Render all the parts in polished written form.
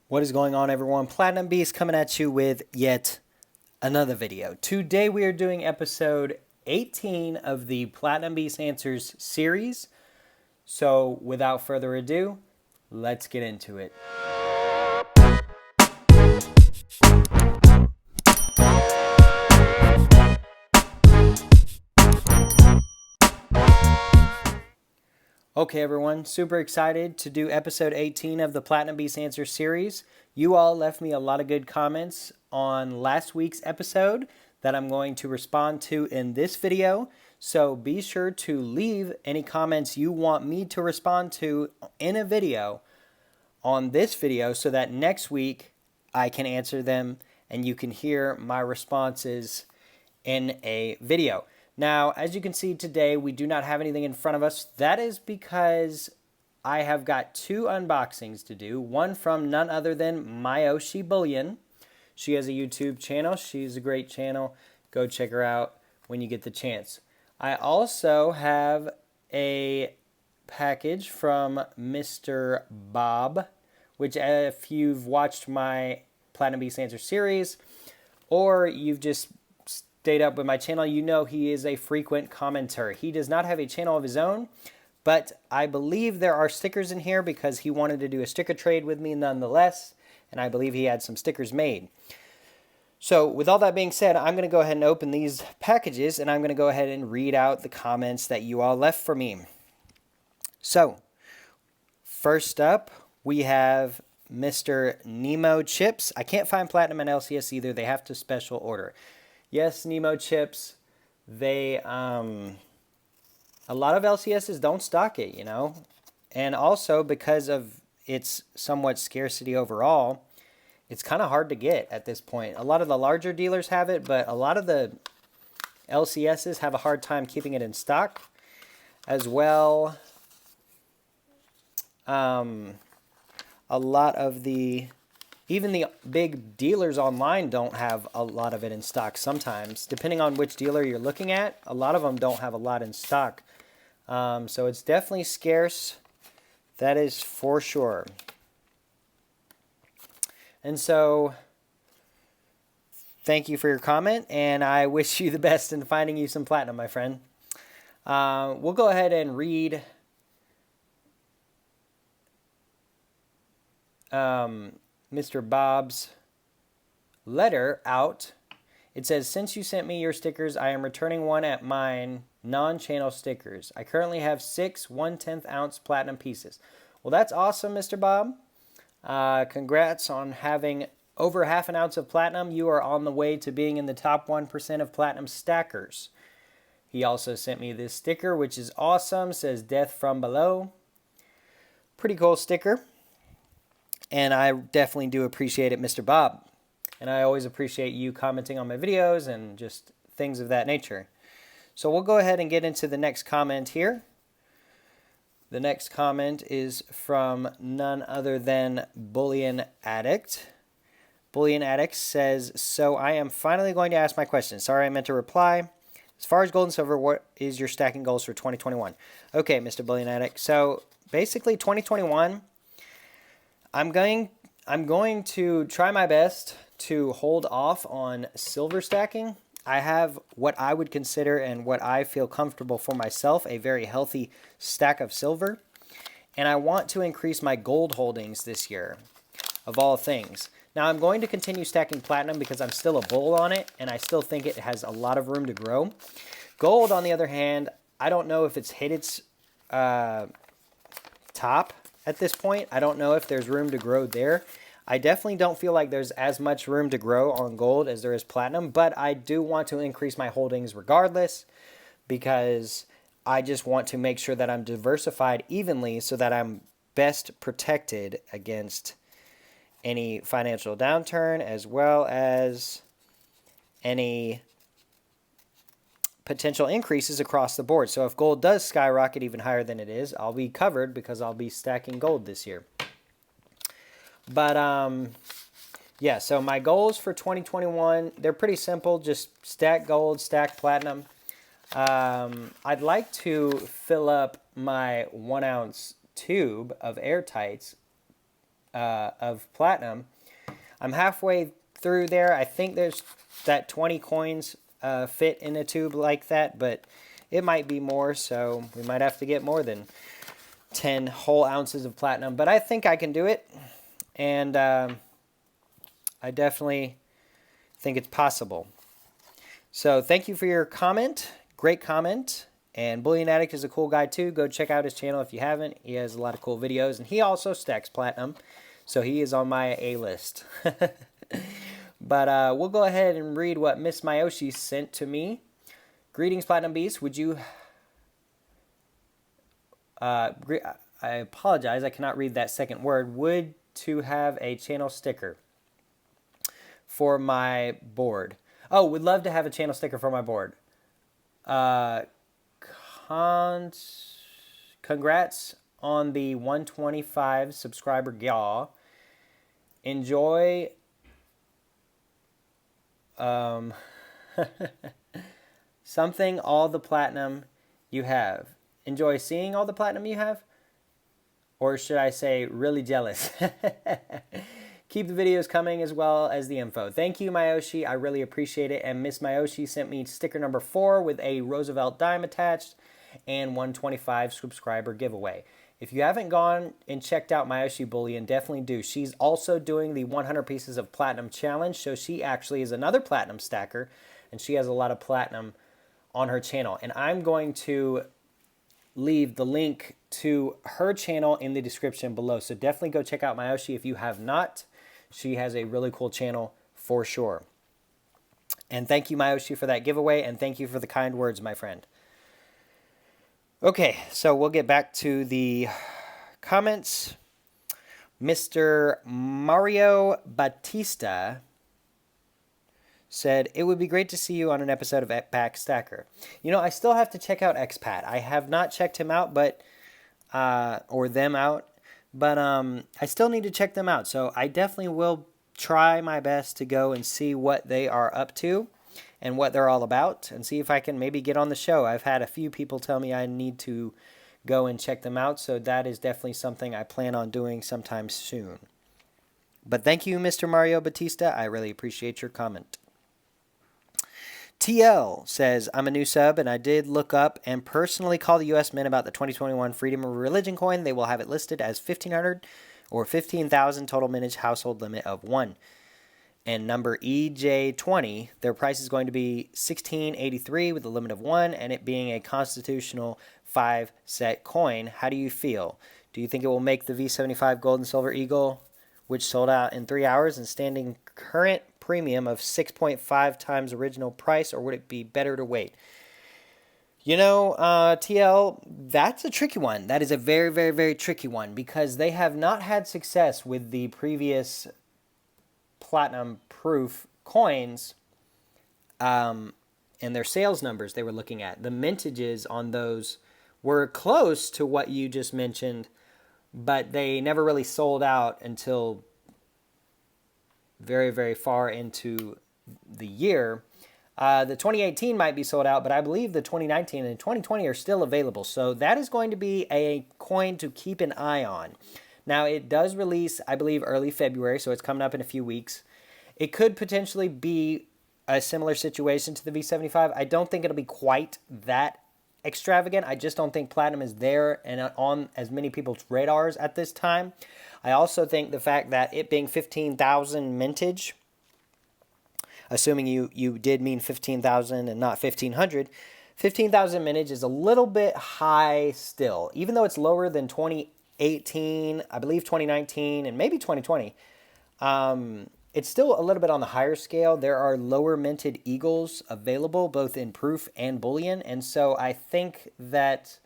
What is going on, everyone? Platinum Beast coming at you with yet another video. Today we are doing episode 18 of the Platinum Beast Answers series. So without further ado, let's get into it. Okay, everyone, super excited to do episode 18 of the Platinum Beast Answers series. You all left me a lot of good comments on last week's episode that I'm going to respond to in this video. So be sure to leave any comments you want me to respond to in a video on this video so that next week I can answer them and you can hear my responses in a video. Now, as you can see today, we do not have anything in front of us. That is because I have got two unboxings to do. One from none other than Myoshi Bullion. She has a YouTube channel. She's a great channel. Go check her out when you get the chance. I also have a package from Mr. Bob, which if you've watched my Platinum Beast Answer series, or you've just stayed up with my channel, you know he is a frequent commenter. He does not have a channel of his own, but I believe there are stickers in here because he wanted to do a sticker trade with me nonetheless, and I believe he had some stickers made. So with all that being said, I'm going to go ahead and open these packages, and I'm going to go ahead and read out the comments that you all left for me. So, first up, we have Mr. Nemo Chips. I can't find Platinum and LCS either. They have to special order. Yes, Nemo Chips, they, a lot of LCSs don't stock it, you know. And also, because of its somewhat scarcity overall, it's kind of hard to get at this point. A lot of the larger dealers have it, but a lot of the LCSs have a hard time keeping it in stock. As well, a lot of even the big dealers online don't have a lot of it in stock sometimes. Depending on which dealer you're looking at, a lot of them don't have a lot in stock. So it's definitely scarce. That is for sure. And so, thank you for your comment, and I wish you the best in finding you some Platinum, my friend. We'll go ahead and read Mr. Bob's letter out. It says, since you sent me your stickers, I am returning one at mine non-channel stickers. I currently have 6 1/10 ounce platinum pieces. Well, that's awesome, Mr. Bob. Congrats on having over half an ounce of platinum. You are on the way to being in the top 1% of platinum stackers. He also sent me this sticker, which is awesome. It says death from below. Pretty cool sticker. And I definitely do appreciate it, Mr. Bob. And I always appreciate you commenting on my videos and just things of that nature. So we'll go ahead and get into the next comment here. The next comment is from none other than Bullion Addict. Bullion Addict says, so I am finally going to ask my question. Sorry, I meant to reply. As far as gold and silver, what is your stacking goals for 2021? Okay, Mr. Bullion Addict. So basically 2021... I'm going to try my best to hold off on silver stacking. I have what I would consider and what I feel comfortable for myself, a very healthy stack of silver. And I want to increase my gold holdings this year, of all things. Now, I'm going to continue stacking platinum because I'm still a bull on it, and I still think it has a lot of room to grow. Gold, on the other hand, I don't know if it's hit its top at this point. I don't know if there's room to grow there. I definitely don't feel like there's as much room to grow on gold as there is platinum, but I do want to increase my holdings regardless because I just want to make sure that I'm diversified evenly so that I'm best protected against any financial downturn as well as any potential increases across the board. So if gold does skyrocket even higher than it is, I'll be covered because I'll be stacking gold this year. But yeah, so my goals for 2021, they're pretty simple. Just stack gold, stack platinum. I'd like to fill up my 1 ounce tube of airtights of platinum. I'm halfway through there. I think there's that 20 coins fit in a tube like that, but it might be more, so we might have to get more than 10 whole ounces of platinum. But I think I can do it, and I definitely think it's possible. So thank you for your comment. Great comment. And Bullion Addict is a cool guy too. Go check out his channel if you haven't. He has a lot of cool videos, and he also stacks platinum, so he is on my A list. But we'll go ahead and read what Miss Mayoshi sent to me. Greetings, Platinum Beast. Would you... I apologize, I cannot read that second word. Would to have a channel sticker for my board. Oh, would love to have a channel sticker for my board. Congrats on the 125 subscriber yaw. Enjoy something all the platinum you have. Enjoy seeing all the platinum you have? Or should I say really jealous? Keep the videos coming as well as the info. Thank you, Mayoshi. I really appreciate it. And Miss Mayoshi sent me sticker number 4 with a Roosevelt dime attached and 125 subscriber giveaway. If you haven't gone and checked out Mayoshi Bullion, definitely do. She's also doing the 100 pieces of platinum challenge, so she actually is another platinum stacker, and she has a lot of platinum on her channel. And I'm going to leave the link to her channel in the description below, so definitely go check out Mayoshi if you have not. She has a really cool channel for sure. And thank you, Mayoshi, for that giveaway, and thank you for the kind words, my friend. Okay, so we'll get back to the comments. Mr. Mario Batista said, it would be great to see you on an episode of Back Stacker. You know, I still have to check out Expat. I have not checked him out, but or them out, but I still need to check them out. So I definitely will try my best to go and see what they are up to and what they're all about, and see if I can maybe get on the show. I've had a few people tell me I need to go and check them out, so that is definitely something I plan on doing sometime soon. But thank you, Mr. Mario Batista. I really appreciate your comment. TL says, I'm a new sub, and I did look up and personally call the U.S. Mint about the 2021 Freedom of Religion coin. They will have it listed as 1,500 or 15,000 total mintage household limit of 1. And number EJ20, their price is going to be $16.83 with a limit of 1, and it being a constitutional 5-set coin. How do you feel? Do you think it will make the V75 Gold and Silver Eagle, which sold out in 3 hours and standing current premium of 6.5 times original price, or would it be better to wait? You know, TL, that's a tricky one. That is a very, very, very tricky one, because they have not had success with the previous platinum proof coins and their sales numbers they were looking at. The mintages on those were close to what you just mentioned, but they never really sold out until very, very far into the year. The 2018 might be sold out, but I believe the 2019 and 2020 are still available. So that is going to be a coin to keep an eye on. Now, it does release, I believe, early February, so it's coming up in a few weeks. It could potentially be a similar situation to the V75. I don't think it'll be quite that extravagant. I just don't think platinum is there and on as many people's radars at this time. I also think the fact that it being 15,000 mintage, assuming you did mean 15,000 and not 1,500, 15,000 mintage is a little bit high still. Even though it's lower than 2018, I believe 2019, and maybe 2020, it's still a little bit on the higher scale. There are lower minted Eagles available, both in proof and bullion, and so I think that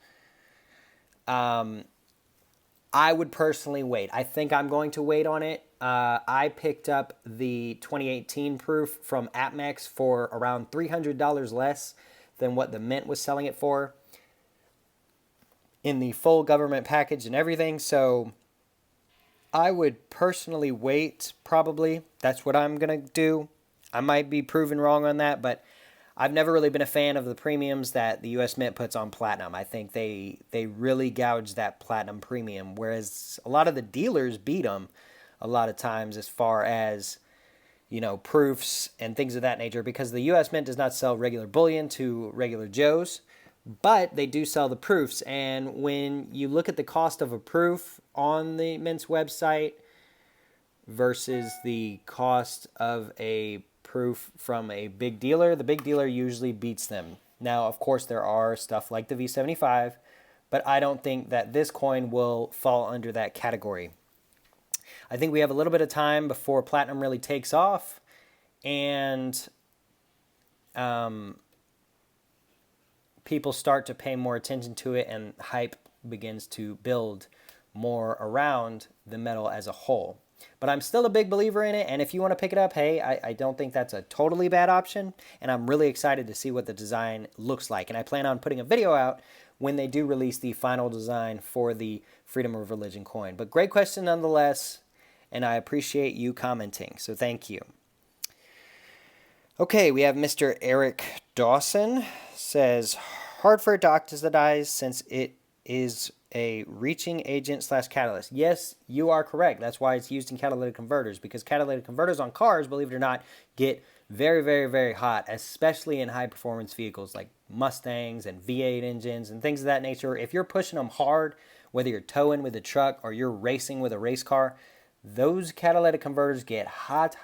I would personally wait. I think I'm going to wait on it. I picked up the 2018 proof from AppMex for around $300 less than what the Mint was selling it for in the full government package and everything. So I would personally wait, probably. That's what I'm going to do. I might be proven wrong on that, but I've never really been a fan of the premiums that the U.S. Mint puts on platinum. I think they really gouge that platinum premium, whereas a lot of the dealers beat them. a lot of times as far as, proofs and things of that nature, because the U.S. Mint does not sell regular bullion to regular Joes, but they do sell the proofs. And when you look at the cost of a proof on the Mint's website versus the cost of a proof from a big dealer, the big dealer usually beats them. Now, of course, there are stuff like the V75, but I don't think that this coin will fall under that category. I think we have a little bit of time before platinum really takes off, and people start to pay more attention to it, and hype begins to build more around the metal as a whole. But I'm still a big believer in it, and if you want to pick it up, hey, I don't think that's a totally bad option, and I'm really excited to see what the design looks like. And I plan on putting a video out when they do release the final design for the Freedom of Religion coin. But great question nonetheless, and I appreciate you commenting, so thank you. Okay, we have Mr. Eric Dawson, says, hard for it to oxidize since it is a reaching agent / catalyst. Yes, you are correct. That's why it's used in catalytic converters, because catalytic converters on cars, believe it or not, get very, very, very hot, especially in high performance vehicles like Mustangs and V8 engines and things of that nature. If you're pushing them hard, whether you're towing with a truck or you're racing with a race car, those catalytic converters get hot,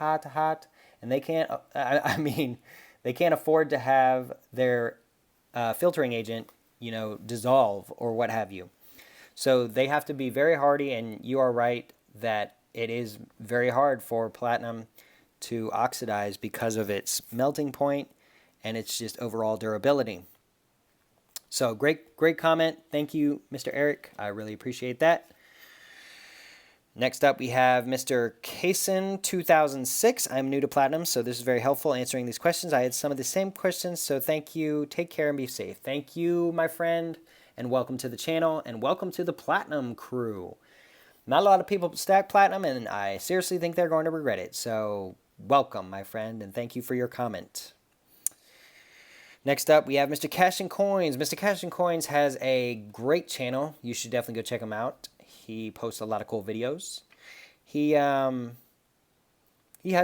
and they can't, they can't afford to have their filtering agent, dissolve or what have you. So they have to be very hardy, and you are right that it is very hard for platinum to oxidize because of its melting point and its just overall durability. So great comment. Thank you, Mr. Eric. I really appreciate that. Next up, we have Mr. Kaysen 2006. I'm new to platinum, so this is very helpful answering these questions. I had some of the same questions, so thank you. Take care and be safe. Thank you, my friend, and welcome to the channel, and welcome to the platinum crew. Not a lot of people stack platinum, and I seriously think they're going to regret it. So welcome, my friend, and thank you for your comment. Next up, we have Mr. Cash and Coins. Mr. Cash and Coins has a great channel. You should definitely go check him out. He posts a lot of cool videos. He has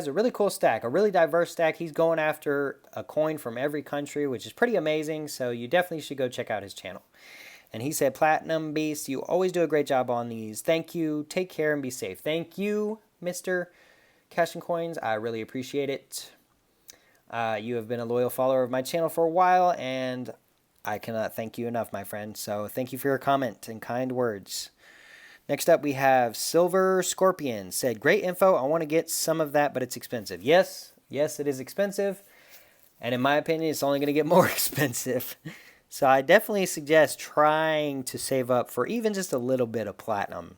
a really cool stack, a really diverse stack. He's going after a coin from every country, which is pretty amazing. So you definitely should go check out his channel. And he said, Platinum Beast, you always do a great job on these. Thank you. Take care and be safe. Thank you, Mr. Cash and Coins. I really appreciate it. You have been a loyal follower of my channel for a while, and I cannot thank you enough, my friend. So thank you for your comment and kind words. Next up, we have Silver Scorpion. Said, great info. I want to get some of that, but it's expensive. Yes, it is expensive. And in my opinion, it's only going to get more expensive. So I definitely suggest trying to save up for even just a little bit of platinum.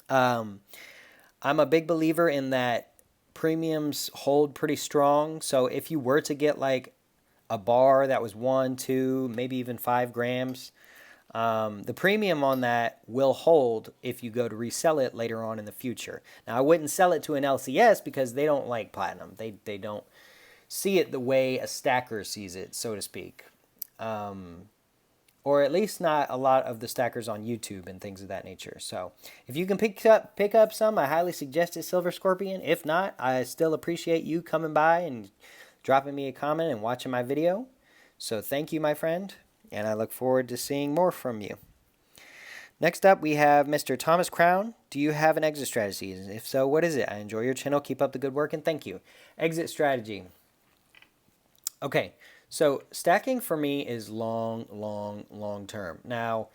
I'm a big believer in that premiums hold pretty strong. So if you were to get like a bar that was 1, 2, maybe even 5 grams, the premium on that will hold if you go to resell it later on in the future. Now, I wouldn't sell it to an LCS because they don't like platinum. They don't see it the way a stacker sees it, so to speak. Or at least not a lot of the stackers on YouTube and things of that nature. So if you can pick up some, I highly suggest it, Silver Scorpion. If not, I still appreciate you coming by and dropping me a comment and watching my video. So thank you, my friend. And I look forward to seeing more from you. Next up, we have Mr. Thomas Crown. Do you have an exit strategy? If so, what is it? I enjoy your channel. Keep up the good work, and thank you. Exit strategy. Okay, so stacking for me is long term. Now,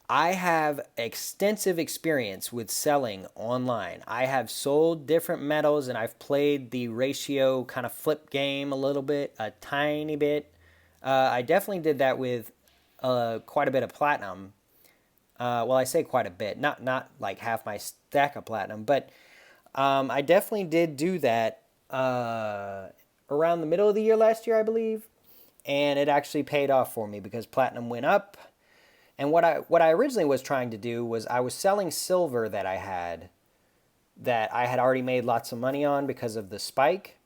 I have extensive experience with selling online. I have sold different metals, and I've played the ratio kind of flip game a little bit, a tiny bit. I definitely did that with quite a bit of platinum. Well, I say quite a bit, not like half my stack of platinum, but I definitely did do that around the middle of the year last year, I believe, and it actually paid off for me because platinum went up. And what I originally was trying to do was I was selling silver that I had already made lots of money on because of the spike,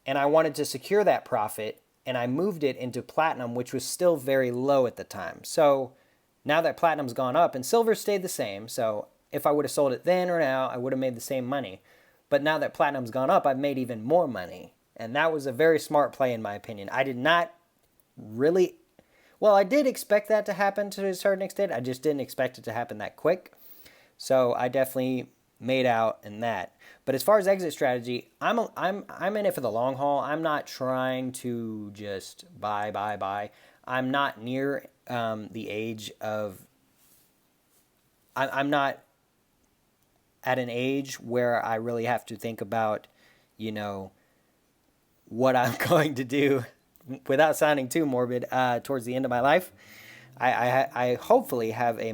and I wanted to secure that profit. And I moved it into platinum, which was still very low at the time. So now that platinum's gone up and silver stayed the same, so if I would have sold it then or now, I would have made the same money. But now that platinum's gone up, I've made even more money. And that was a very smart play in my opinion. I did not really, well, I did expect that to happen to a certain extent. I just didn't expect it to happen that quick. So I definitely made out in that. But as far as exit strategy, I'm in it for the long haul. I'm not trying to just buy. I'm not near the age of, I'm not at an age where I really have to think about, what I'm going to do without sounding too morbid towards the end of my life. I hopefully have a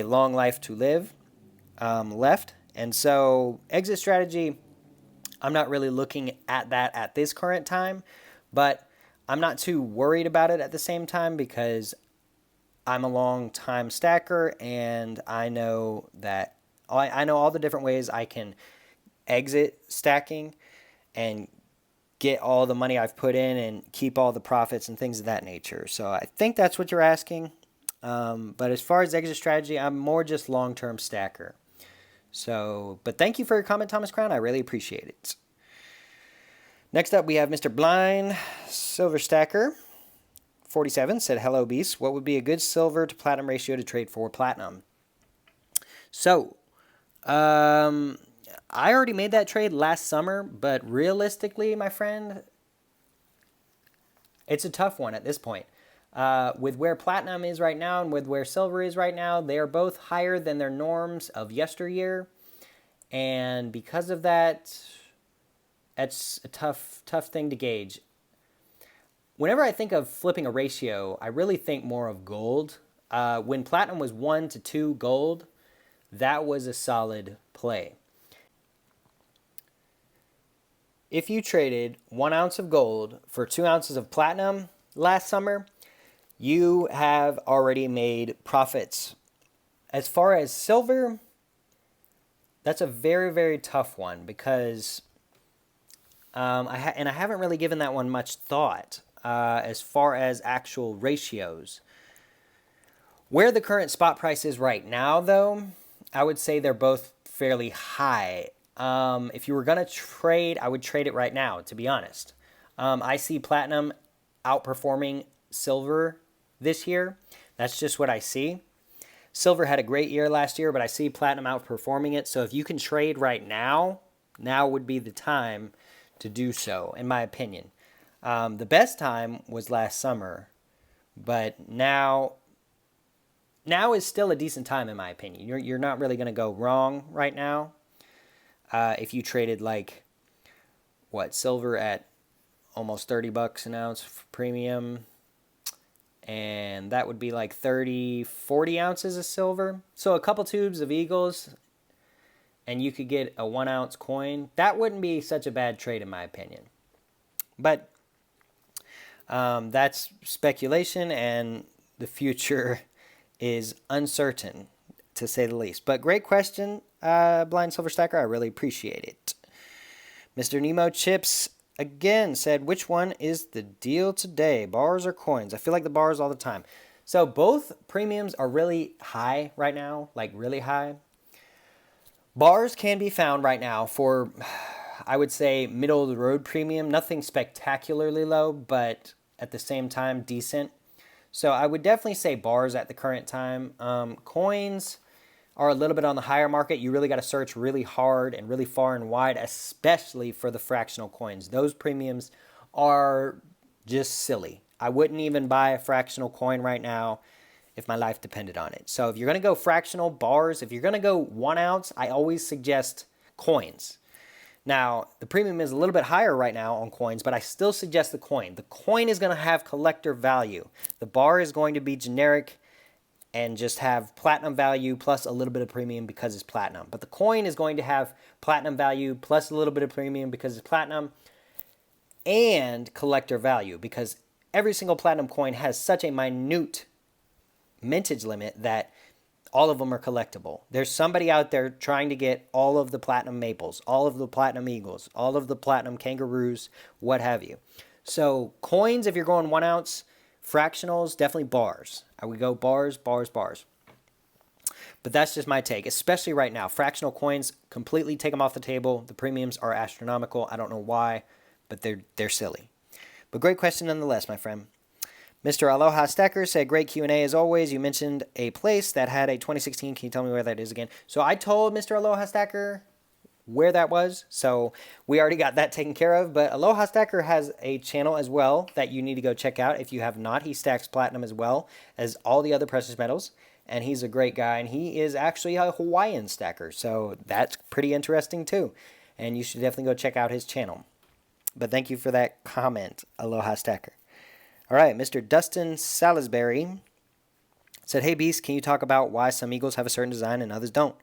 long life to live left. And so exit strategy, I'm not really looking at that at this current time, but I'm not too worried about it at the same time because I'm a long time stacker and I know that I know all the different ways I can exit stacking and get all the money I've put in and keep all the profits and things of that nature. So I think that's what you're asking. But as far as exit strategy, I'm more just long-term stacker. So, but thank you for your comment, Thomas Crown. I really appreciate it. Next up, we have Mr. Blind Silver Stacker 47 said, "Hello, Beast. What would be a good silver to platinum ratio to trade for platinum?" So, I already made that trade last summer, but realistically, my friend, it's a tough one at this point. With where platinum is right now and with where silver is right now, they are both higher than their norms of yesteryear. And because of that, it's a tough thing to gauge. Whenever I think of flipping a ratio, I really think more of gold. When platinum was 1 to 2 gold, that was a solid play. If you traded 1 ounce of gold for 2 ounces of platinum last summer, you have already made profits. As far as silver, that's a very, very tough one because I haven't really given that one much thought as far as actual ratios. Where the current spot price is right now, though, I would say they're both fairly high. If you were going to trade, I would trade it right now, to be honest. I see platinum outperforming silver this year. That's just what I see. Silver had a great year last year, but I see platinum outperforming it. So if you can trade right now, now would be the time to do so, in my opinion. The best time was last summer, but now is still a decent time, in my opinion. You're not really going to go wrong right now. If you traded silver at almost $30 an ounce for premium, and that would be like 40 ounces of silver. So a couple tubes of Eagles, and you could get a 1 ounce coin. That wouldn't be such a bad trade, in my opinion. But that's speculation, and the future is uncertain, to say the least. But great question, Blind Silver Stacker. I really appreciate it. Mr. Nemo Chips again said, "Which one is the deal today, bars or coins?" I feel like the bars all the time. So both premiums are really high right now, like really high. Bars can be found right now for, I would say, middle of the road premium. Nothing spectacularly low, but at the same time, decent. So I would definitely say bars at the current time. Coins are a little bit on the higher market. You really got to search really hard and really far and wide, especially for the fractional coins. Those premiums are just silly. I wouldn't even buy a fractional coin right now if my life depended on it. So if you're going to go fractional bars, if you're going to go 1 ounce, I always suggest coins. Now, the premium is a little bit higher right now on coins, but I still suggest the coin. The coin is going to have collector value. The bar is going to be generic and just have platinum value plus a little bit of premium because it's platinum. But the coin is going to have platinum value plus a little bit of premium because it's platinum and collector value because every single platinum coin has such a minute mintage limit that all of them are collectible. There's somebody out there trying to get all of the platinum maples, all of the platinum eagles, all of the platinum kangaroos, what have you. So coins, if you're going 1 ounce, fractionals, definitely bars. I would go bars, bars, bars. But that's just my take, especially right now. Fractional coins, completely take them off the table. The premiums are astronomical. I don't know why, but they're silly. But great question nonetheless, my friend. Mr. Aloha Stacker said, great Q&A as always. You mentioned a place that had a 2016. Can you tell me where that is again? So I told Mr. Aloha Stacker where that was, so we already got that taken care of. But Aloha Stacker has a channel as well that you need to go check out if you have not. He stacks platinum as well as all the other precious metals, and he's a great guy, and he is actually a Hawaiian stacker, so that's pretty interesting too, and you should definitely go check out his channel. But thank you for that comment, Aloha Stacker. All right, Mr. Dustin Salisbury said, hey, Beast, can you talk about why some eagles have a certain design and others don't?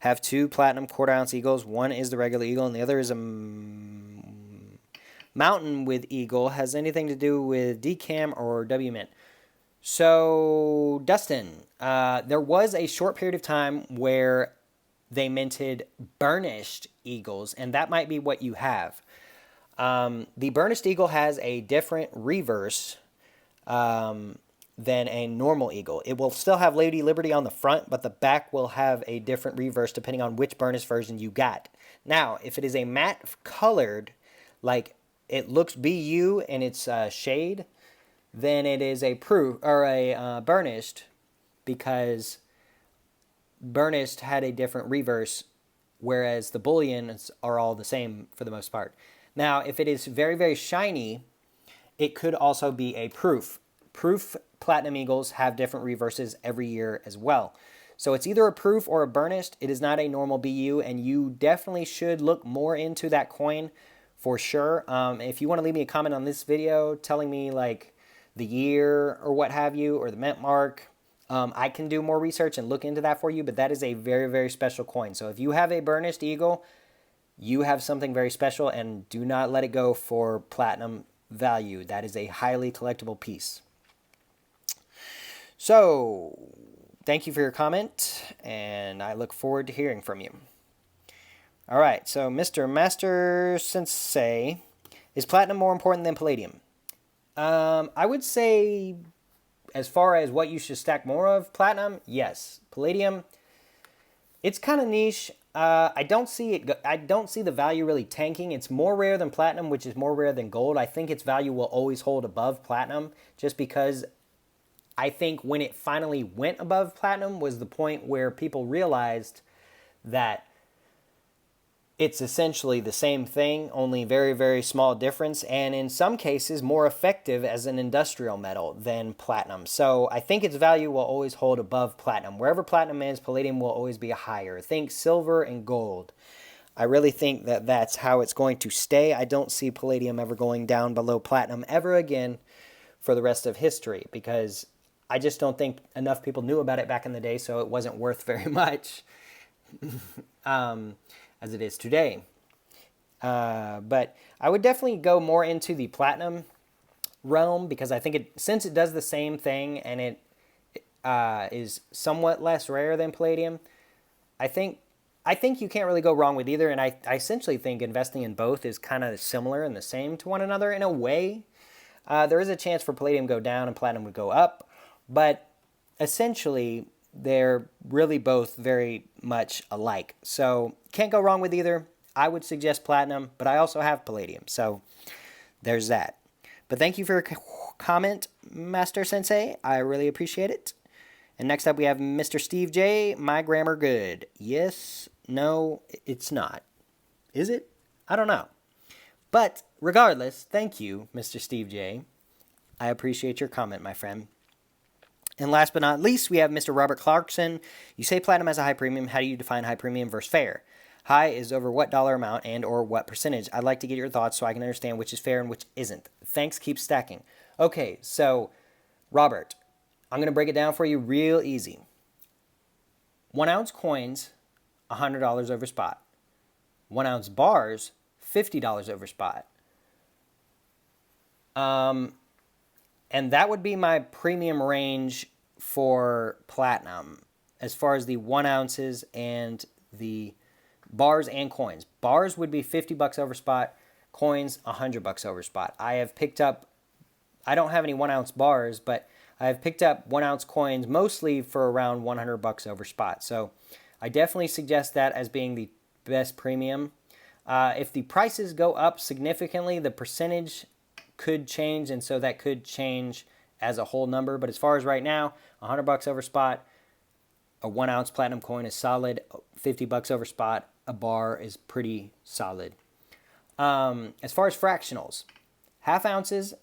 Have two platinum quarter-ounce eagles. One is the regular eagle, and the other is a mountain with eagle. Has anything to do with DCAM or W-Mint? So, Dustin, there was a short period of time where they minted burnished eagles, and that might be what you have. The burnished eagle has a different reverse than a normal eagle. It will still have Lady Liberty on the front, but the back will have a different reverse depending on which burnished version you got. Now, if it is a matte colored, like it looks BU and it's shade, then it is a burnished, because burnished had a different reverse, whereas the bullions are all the same for the most part. Now, if it is very, very shiny, it could also be a proof. Proof platinum eagles have different reverses every year as well. So it's either a proof or a burnished. It is not a normal BU, and you definitely should look more into that coin for sure. If you want to leave me a comment on this video telling me like the year or what have you, or the mint mark, I can do more research and look into that for you, but that is a very, very special coin. So if you have a burnished eagle, you have something very special, and do not let it go for platinum value. That is a highly collectible piece. So, thank you for your comment, and I look forward to hearing from you. All right, so Mr. Master Sensei, is platinum more important than palladium? I would say, as far as what you should stack more of, platinum, yes. Palladium, it's kind of niche. I don't see the value really tanking. It's more rare than platinum, which is more rare than gold. I think its value will always hold above platinum, just because I think when it finally went above platinum was the point where people realized that it's essentially the same thing, only very, very small difference, and in some cases more effective as an industrial metal than platinum. So I think its value will always hold above platinum. Wherever platinum is, palladium will always be higher. Think silver and gold. I really think that that's how it's going to stay. I don't see palladium ever going down below platinum ever again for the rest of history, because I just don't think enough people knew about it back in the day, so it wasn't worth very much as it is today. But I would definitely go more into the platinum realm, because I think since it does the same thing and it is somewhat less rare than palladium, I think you can't really go wrong with either. And I essentially think investing in both is kind of similar and the same to one another in a way. There is a chance for palladium to go down and platinum would go up, but essentially they're really both very much alike. So can't go wrong with either. I would suggest platinum, but I also have palladium. So there's that. But thank you for your comment, Master Sensei. I really appreciate it. And next up we have Mr. Steve J. My grammar good. Yes, no, it's not. Is it? I don't know. But regardless, thank you, Mr. Steve J. I appreciate your comment, my friend. And last but not least, we have Mr. Robert Clarkson. You say platinum has a high premium. How do you define high premium versus fair? High is over what dollar amount and or what percentage? I'd like to get your thoughts so I can understand which is fair and which isn't. Thanks, keep stacking. Okay, so Robert, I'm going to break it down for you real easy. 1 ounce coins, $100 over spot. 1 ounce bars, $50 over spot. And that would be my premium range for platinum as far as the 1 ounces and the bars and coins. Bars would be $50 over spot, coins $100 over spot. I have picked up, I don't have any 1 ounce bars, but I've picked up 1 ounce coins mostly for around $100 over spot. So I definitely suggest that as being the best premium. If the prices go up significantly, the percentage could change, and so that could change as a whole number. But as far as right now, $100 over spot, a 1 ounce platinum coin is solid. $50 over spot, a bar is pretty solid. As far as fractionals, half ounces,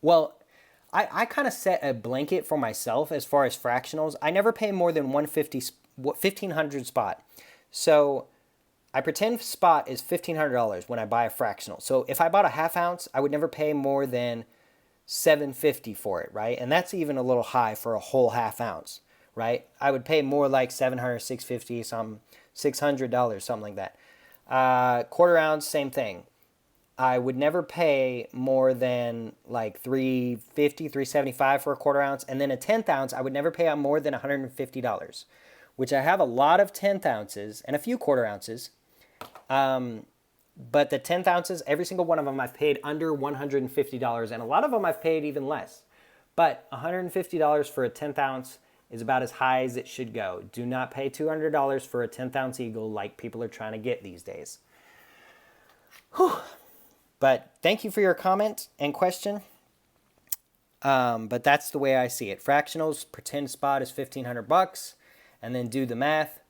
well, I kind of set a blanket for myself as far as fractionals. I never pay more than 1,500 spot. So I pretend spot is $1,500 when I buy a fractional. So if I bought a half ounce, I would never pay more than $750 for it, right? And that's even a little high for a whole half ounce, right? I would pay more like $700, $650, some $600, something like that. Quarter ounce, same thing. I would never pay more than like $350, $375 for a quarter ounce. And then a 10th ounce, I would never pay out more than $150, which I have a lot of 10th ounces and a few quarter ounces. But the 10th ounces, every single one of them I've paid under $150, and a lot of them I've paid even less. But $150 for a 10th ounce is about as high as it should go. Do not pay $200 for a 10th ounce eagle like people are trying to get these days. Whew. But thank you for your comment and question. But that's the way I see it. Fractionals, pretend spot is $1,500, and then do the math.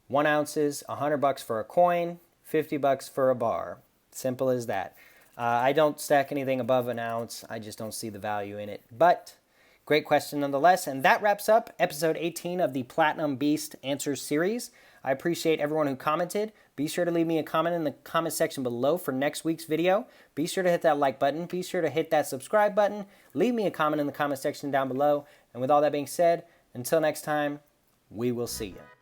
1 ounces, $100 for a coin, $50 for a bar. Simple as that. I don't stack anything above an ounce. I just don't see the value in it. But great question nonetheless. And that wraps up episode 18 of the Platinum Beast Answers series. I appreciate everyone who commented. Be sure to leave me a comment in the comment section below for next week's video. Be sure to hit that like button. Be sure to hit that subscribe button. Leave me a comment in the comment section down below. And with all that being said, until next time, we will see you.